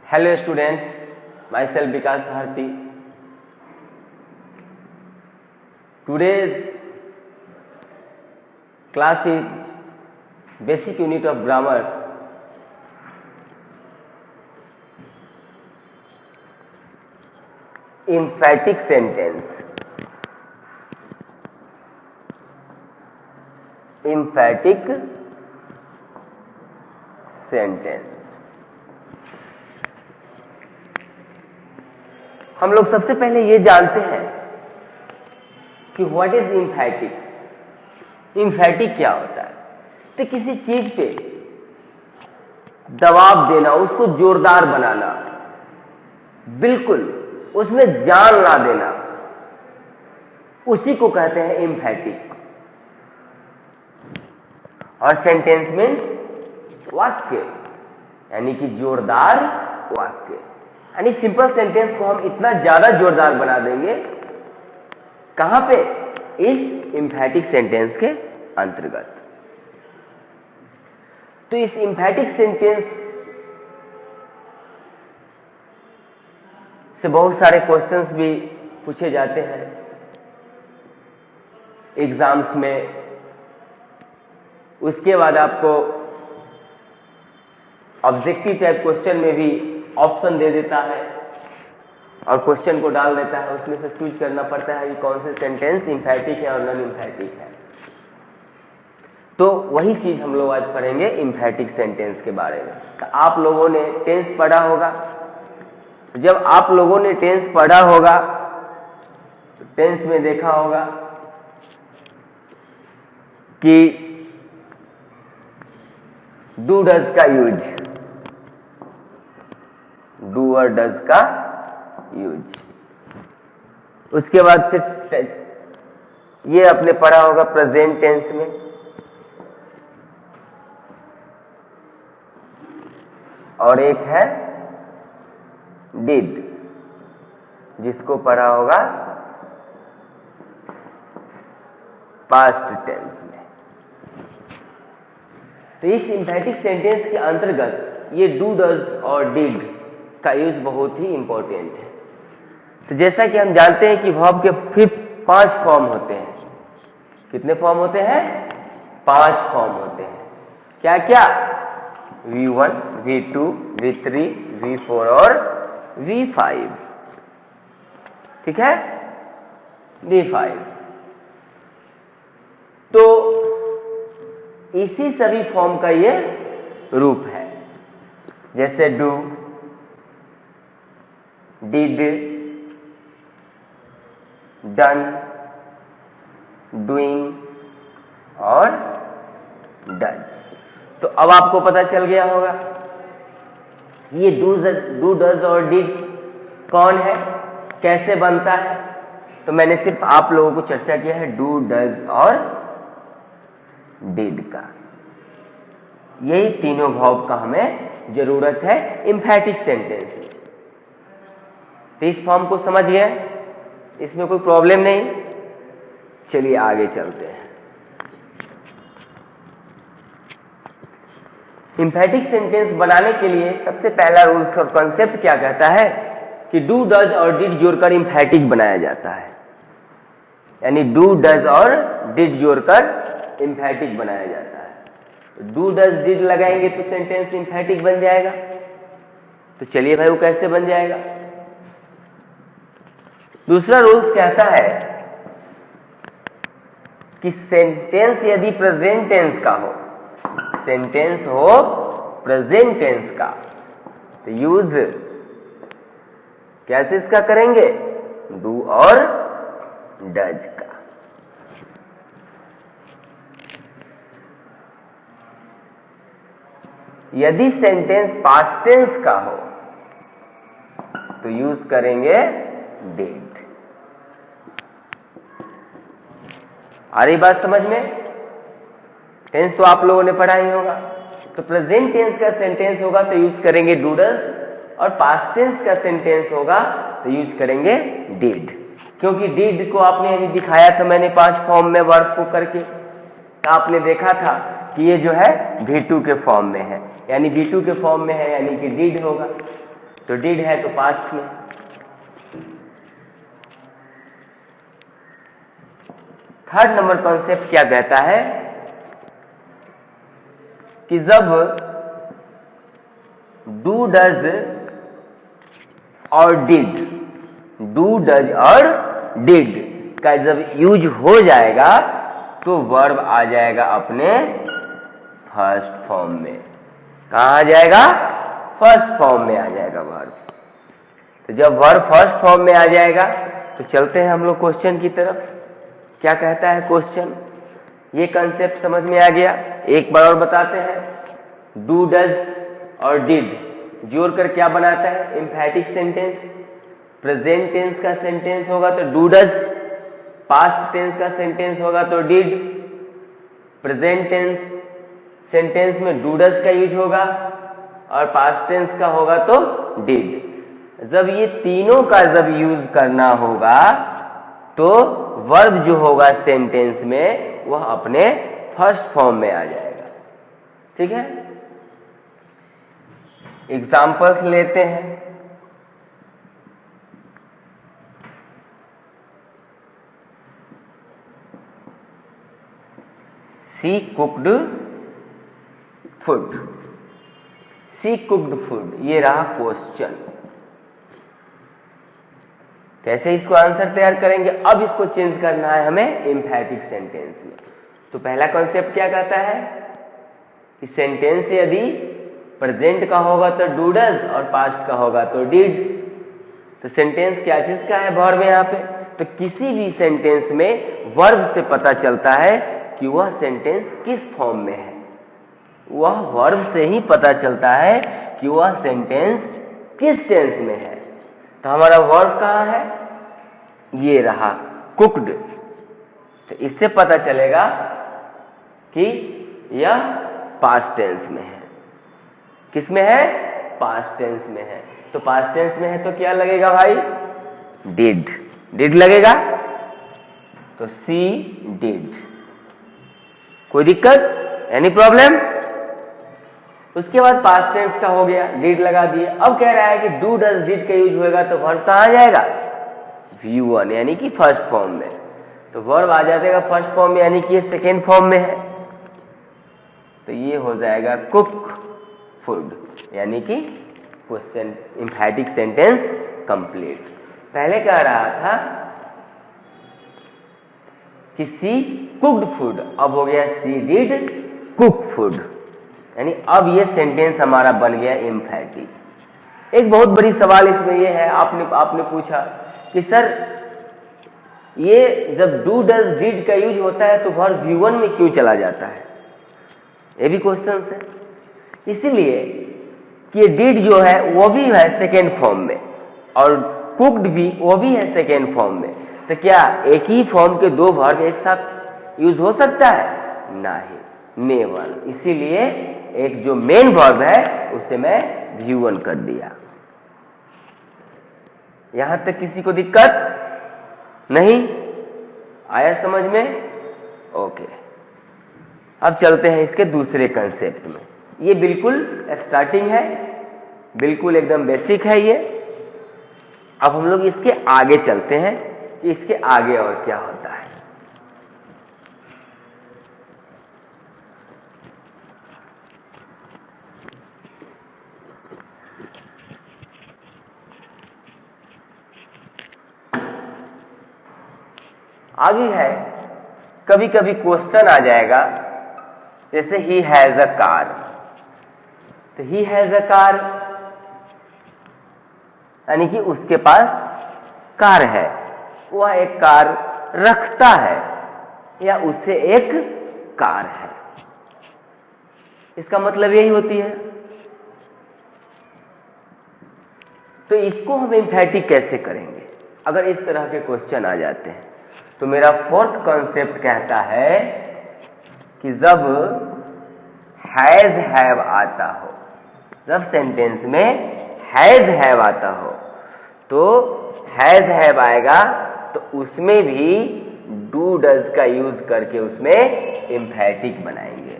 Hello students, myself Vikas Bharti. Today's class is basic unit of grammar. Emphatic sentence. Emphatic sentence. हम लोग सबसे पहले ये जानते हैं कि व्हाट इज इम्फैटिक। इम्फैटिक क्या होता है? तो किसी चीज पे दबाव देना, उसको जोरदार बनाना, बिल्कुल उसमें जान ला देना, उसी को कहते हैं इम्फैटिक। और सेंटेंस मीन्स वाक्य, यानी कि जोरदार वाक्य। यानी सिंपल सेंटेंस को हम इतना ज्यादा जोरदार बना देंगे, कहां पे? इस इम्फैटिक सेंटेंस के अंतर्गत। तो इस इम्फैटिक सेंटेंस से बहुत सारे क्वेश्चंस भी पूछे जाते हैं एग्जाम्स में। उसके बाद आपको ऑब्जेक्टिव टाइप क्वेश्चन में भी ऑप्शन दे देता है और क्वेश्चन को डाल देता है, उसमें से चूज करना पड़ता है कि कौन से सेंटेंस इम्फैटिक है और नॉन इम्फैटिक है। तो वही चीज हम लोग आज पढ़ेंगे इम्फैटिक सेंटेंस के बारे में। तो आप लोगों ने टेंस पढ़ा होगा। जब आप लोगों ने टेंस पढ़ा होगा तो टेंस में देखा होगा कि डू डज का यूज, डू और डज का यूज। उसके बाद से ये आपने पढ़ा होगा प्रेजेंट टेंस में, और एक है डिड, जिसको पढ़ा होगा पास्ट टेंस में। तो इस इम्फैटिक सेंटेंस के अंतर्गत ये डू डज और डिड का यूज बहुत ही इंपॉर्टेंट है। तो जैसा कि हम जानते हैं कि वर्ब के फिर 5 फॉर्म होते हैं। कितने फॉर्म होते हैं? 5 फॉर्म होते हैं। क्या क्या? V1, V2, V3, V4 और V5। ठीक है, V5। तो इसी सभी फॉर्म का ये रूप है, जैसे डू, डिड, डन, डूइंग और डज। तो अब आपको पता चल गया होगा ये डू डज और डिड कौन है, कैसे बनता है। तो मैंने सिर्फ आप लोगों को चर्चा किया है डू डज और डिड का। यही तीनों वर्ब का हमें जरूरत है इम्फैटिक सेंटेंस में। तो इस फॉर्म को समझ गए, इसमें कोई प्रॉब्लम नहीं। चलिए आगे चलते हैं। इम्फैटिक सेंटेंस बनाने के लिए सबसे पहला रूल्स और कॉन्सेप्ट क्या कहता है कि डू डज और डिड जोड़कर इम्फैटिक बनाया जाता है। यानी डू डज और डिड जोड़कर इम्फैटिक बनाया जाता है। डू डज डिड लगाएंगे तो सेंटेंस इम्फैटिक बन जाएगा। तो चलिए भाई, वो कैसे बन जाएगा? दूसरा रूल्स कहता है कि सेंटेंस यदि प्रेजेंट टेंस का हो, सेंटेंस हो प्रेजेंट टेंस का, तो यूज कैसे इसका करेंगे? डू और डज का। यदि सेंटेंस पास्ट टेंस का हो तो यूज करेंगे डिड। आ रही बात समझ में? टेंस तो आप लोगों ने पढ़ा ही होगा। तो प्रेजेंट टेंस का सेंटेंस होगा तो यूज करेंगे डू डज, और पास्ट टेंस का सेंटेंस होगा तो यूज करेंगे डिड। क्योंकि डिड को आपने अभी दिखाया था मैंने 5 फॉर्म में वर्ब को करके, तो आपने देखा था कि ये जो है V2 के फॉर्म में है, यानी V2 के फॉर्म में है, यानी कि डिड होगा। तो डिड है तो पास्ट में। थर्ड नंबर कॉन्सेप्ट क्या कहता है कि जब डू डज और डिड, डू डज और डिड का जब यूज हो जाएगा तो वर्ब आ जाएगा अपने फर्स्ट फॉर्म में। कहाँ आ जाएगा? फर्स्ट फॉर्म में आ जाएगा वर्ब। तो जब वर्ब फर्स्ट फॉर्म में आ जाएगा तो चलते हैं हम लोग क्वेश्चन की तरफ। क्या कहता है क्वेश्चन? ये कंसेप्ट समझ में आ गया? एक बार और बताते हैं। डू डज और डिड जोड़कर क्या बनाता है? एम्फैटिक सेंटेंस। प्रेजेंट टेंस का सेंटेंस होगा तो डू डज, पास्ट टेंस का सेंटेंस होगा तो डिड। प्रेजेंट टेंस सेंटेंस में डू डज का यूज होगा और पास्ट टेंस का होगा तो डिड। जब ये तीनों का जब यूज करना होगा तो वर्ब जो होगा सेंटेंस में वह अपने फर्स्ट फॉर्म में आ जाएगा। ठीक है, एग्जाम्पल्स लेते हैं। सी कुक्ड फूड, सी कुक्ड फूड, ये रहा क्वेश्चन। कैसे इसको आंसर तैयार करेंगे? अब इसको चेंज करना है हमें एम्फैटिक सेंटेंस में। तो पहला कॉन्सेप्ट क्या कहता है कि सेंटेंस यदि प्रेजेंट का होगा तो डू डज और पास्ट का होगा तो डिड। तो सेंटेंस क्या चीज का है? वर्ब है यहाँ पे। तो किसी भी सेंटेंस में वर्ब से पता चलता है कि वह सेंटेंस किस फॉर्म में है। वह वर्ब से ही पता चलता है कि वह सेंटेंस किस टेंस में है। तो हमारा वर्ब कहाँ है? ये रहा कुक्ड। तो इससे पता चलेगा कि यह पास्ट टेंस में है। किस में है? पास्ट टेंस में है। तो पास्ट टेंस में है तो क्या लगेगा भाई? डिड, डिड लगेगा। तो सी डिड। कोई दिक्कत? Any problem? उसके बाद पास्ट टेंस का हो गया, डिड लगा दिए। अब कह रहा है कि डू डज डिड का यूज होगा तो वर्ब कहाँ आ जाएगा? V1 यानी कि फर्स्ट फॉर्म में। तो वर्ब आ जाएगा फर्स्ट फॉर्म में यानी कि ये सेकेंड फॉर्म में है। तो ये हो जाएगा कुक फूड यानी कि क्वेश्चन एम्फैटिक सेंटेंस कंप्लीट। पहले कह रहा था कि सी कुक्ड फूड, अब हो गया सी डिड कुक फूड, यानी अब ये सेंटेंस हमारा बन गया एम्फैटिक। एक बहुत बड़ी सवाल इसमें ये है, आपने पूछा कि सर ये जब डू डज डिड का यूज होता है तो वर्ब V1 में क्यों चला जाता है? ये भी क्वेश्चन है। इसीलिए कि डिड जो है वो भी है सेकेंड फॉर्म में और कुक्ड भी वो भी है सेकेंड फॉर्म में। तो क्या एक ही फॉर्म के दो वर्ब एक साथ यूज हो सकता है? नहीं, नेवर। इसीलिए एक जो मेन वर्ब है उसे मैं V1 कर दिया। यहां तक किसी को दिक्कत नहीं आया समझ में? ओके, अब चलते हैं इसके दूसरे कंसेप्ट में। ये बिल्कुल स्टार्टिंग है, बिल्कुल एकदम बेसिक है ये। अब हम लोग इसके आगे चलते हैं कि इसके आगे और क्या होता है। आगे है, कभी कभी क्वेश्चन आ जाएगा जैसे ही हैज अ कार। तो ही हैज अ कार यानी कि उसके पास कार है, वह एक कार रखता है या उसे एक कार है। इसका मतलब यही होती है। तो इसको हम एम्फैटिक कैसे करेंगे अगर इस तरह के क्वेश्चन आ जाते हैं? तो मेरा फोर्थ कॉन्सेप्ट कहता है कि जब हैज हैव आता हो, जब सेंटेंस में हैज हैव आता हो तो हैज हैव आएगा तो उसमें भी डू डज का यूज करके उसमें एम्फैटिक बनाएंगे।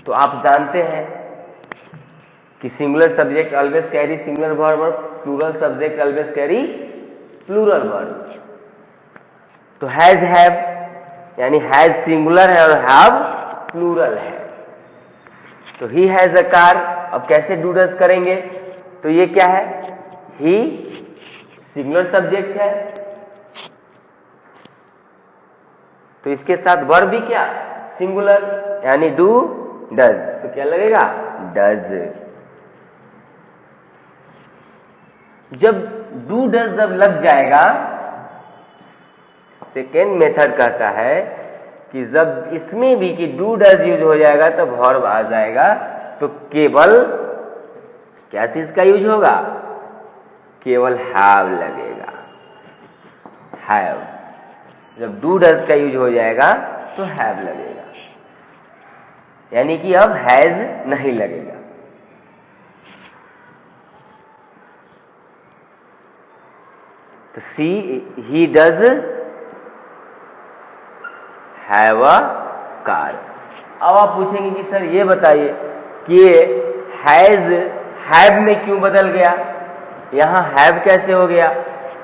तो आप जानते हैं कि singular subject always carry singular verb और plural subject always carry plural verb. तो हैज हैव यानी हैज सिंगुलर है और हैव प्लूरल है। तो ही हैज अ कार, अब कैसे डू डज करेंगे? तो ये क्या है? ही सिंगुलर सब्जेक्ट है, तो इसके साथ वर्ब भी क्या? सिंगुलर, यानी डू डज। तो क्या लगेगा? डज। जब डू डज जब लग जाएगा, सेकेंड मेथड कहता है कि जब इसमें भी कि डू डज यूज हो जाएगा तो वर्ब आ जाएगा, तो केवल क्या चीज का यूज होगा? केवल हैव लगेगा। हैव। जब डू डज का यूज हो जाएगा तो हैव लगेगा, यानी कि अब हैज नहीं लगेगा। तो she he does have a car. अब आप पूछेंगे कि सर ये बताइए कि ये हैज हैव में क्यों बदल गया? यहाँ हैव कैसे हो गया?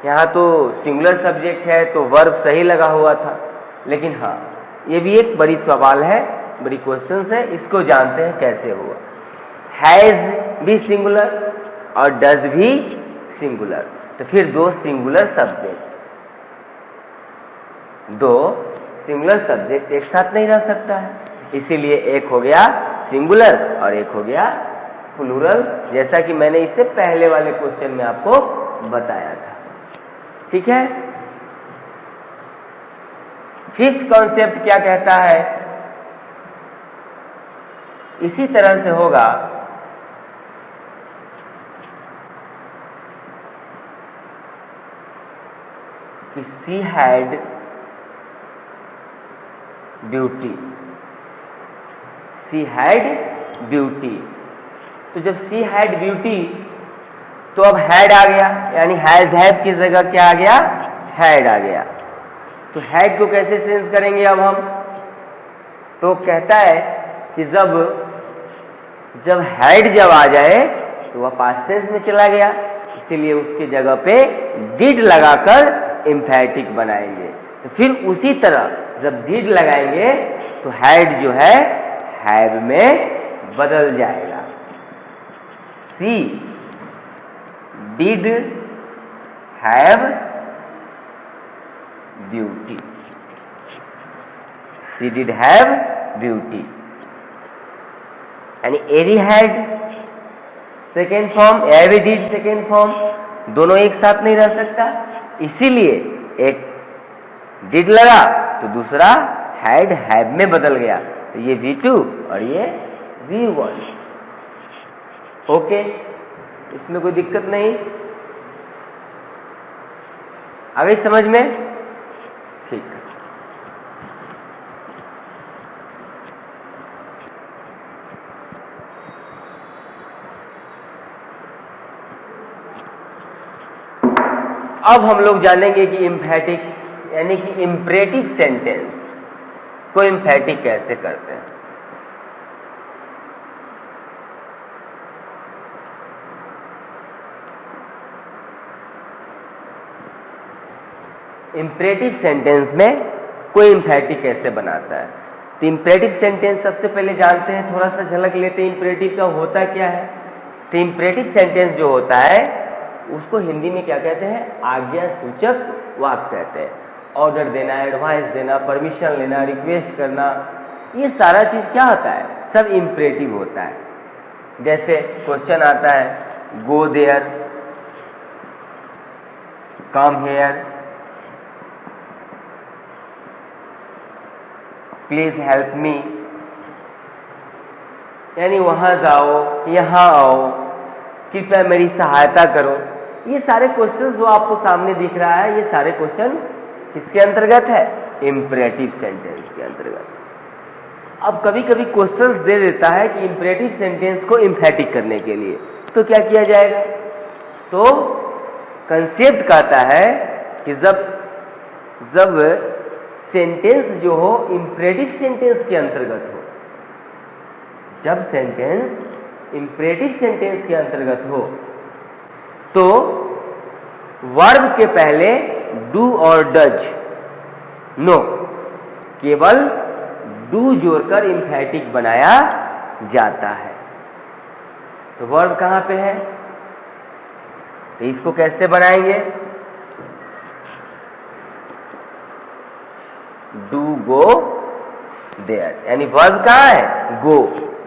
यहाँ तो सिंगुलर सब्जेक्ट है तो वर्ब सही लगा हुआ था। लेकिन हाँ, ये भी एक बड़ी सवाल है, बड़ी क्वेश्चन है, इसको जानते हैं कैसे हुआ। हैज भी सिंगुलर और डज भी सिंगुलर, तो फिर दो सिंगुलर सब्जेक्ट, दो सिंगुलर सब्जेक्ट एक साथ नहीं रह सकता है, इसीलिए एक हो गया सिंगुलर और एक हो गया प्लूरल, जैसा कि मैंने इससे पहले वाले क्वेश्चन में आपको बताया था। ठीक है। फिफ्थ कॉन्सेप्ट क्या कहता है? इसी तरह से होगा कि she had beauty. She had beauty, तो जब सी हैड ब्यूटी तो अब हैड आ गया, यानी हैज हैव की जगह क्या आ गया? हैड आ गया। तो हैड को कैसे चेंज करेंगे अब हम? तो कहता है कि जब हैड जब आ जाए तो वह पास्ट टेंस में चला गया, इसीलिए उसकी जगह पे डिड लगाकर एम्फैटिक बनाएंगे। तो फिर उसी तरह जब डिड लगाएंगे तो हैड जो है हैव में बदल जाएगा। She did have beauty. She did have beauty, यानी एरी हैड सेकेंड फॉर्म, एवी डिड सेकेंड फॉर्म, दोनों एक साथ नहीं रह सकता, इसीलिए एक डिड लगा तो दूसरा हैड हैव में बदल गया। तो ये V2 और ये V1। ओके, इसमें कोई दिक्कत नहीं, आ गई समझ में? ठीक। अब हम लोग जानेंगे कि एम्फैटिक यानी कि इम्परेटिव सेंटेंस को एम्फैटिक कैसे करते हैं। इम्परेटिव सेंटेंस में कोई एम्फैटिक कैसे बनाता है? तो इम्परेटिव सेंटेंस सबसे पहले जानते हैं, थोड़ा सा झलक लेते हैं इम्परेटिव का होता क्या है। तो इम्परेटिव सेंटेंस जो होता है उसको हिंदी में क्या कहते हैं? आज्ञा सूचक वाक्य कहते हैं। ऑर्डर देना, एडवाइस देना, परमिशन लेना, रिक्वेस्ट करना, ये सारा चीज क्या होता है? सब इम्परेटिव होता है। जैसे क्वेश्चन आता है, go there, come here, please help me, यानी वहां जाओ, यहां आओ, कृपया मेरी सहायता करो। ये सारे क्वेश्चन जो आपको सामने दिख रहा है, ये सारे क्वेश्चन किसके अंतर्गत है? इम्परेटिव सेंटेंस के अंतर्गत। अब कभी कभी क्वेश्चंस दे देता है कि इम्परेटिव सेंटेंस को एम्फैटिक करने के लिए, तो क्या किया जाएगा? तो कंसेप्ट कहता है कि जब सेंटेंस जो हो इम्परेटिव सेंटेंस के अंतर्गत हो, जब सेंटेंस इंपरेटिव सेंटेंस के अंतर्गत हो तो वर्ब के पहले डू और डज नो, केवल डू जोड़कर एम्फैटिक बनाया जाता है। तो वर्ब कहां पे है, तो इसको कैसे बनाएंगे, डू गो देयर, यानी वर्ब कहां है, गो,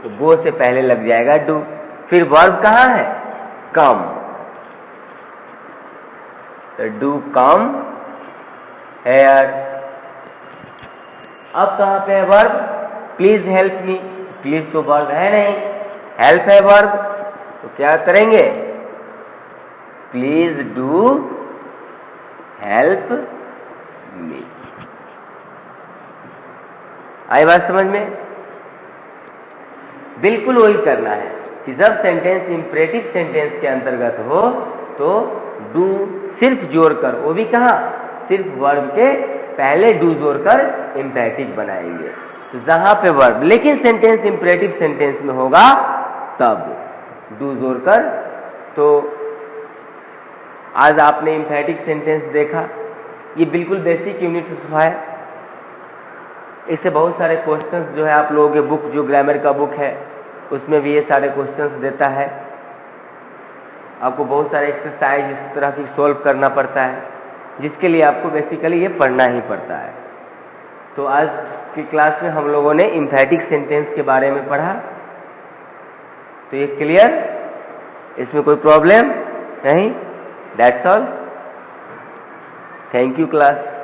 तो गो से पहले लग जाएगा डू। फिर वर्ब कहां है, कम, तो डू कम हेयर। अब कहां पे है verb, please help me, please तो वर्ब है नहीं, हेल्प है वर्ब, तो क्या करेंगे, प्लीज डू हेल्प मी। आई बात समझ में, बिल्कुल वही करना है कि जब सेंटेंस इंपरेटिव सेंटेंस के अंतर्गत हो तो डू सिर्फ जोड़कर, वो भी कहां, सिर्फ वर्ब के पहले डू जोड़कर एम्फैटिक बनाएंगे। तो जहां पे वर्ब लेकिन सेंटेंस इंपरेटिव सेंटेंस में होगा तब डू जोड़कर। तो आज आपने एम्फैटिक सेंटेंस देखा, ये बिल्कुल बेसिक यूनिट है, इससे बहुत सारे क्वेश्चंस जो है आप लोगों के बुक, जो ग्रामर का बुक है उसमें भी ये सारे क्वेश्चंस देता है। आपको बहुत सारे एक्सरसाइज इस तरह की सॉल्व करना पड़ता है, जिसके लिए आपको बेसिकली ये पढ़ना ही पड़ता है। तो आज की क्लास में हम लोगों ने एम्फैटिक सेंटेंस के बारे में पढ़ा, तो ये क्लियर, इसमें कोई प्रॉब्लम नहीं, that's all, thank you class.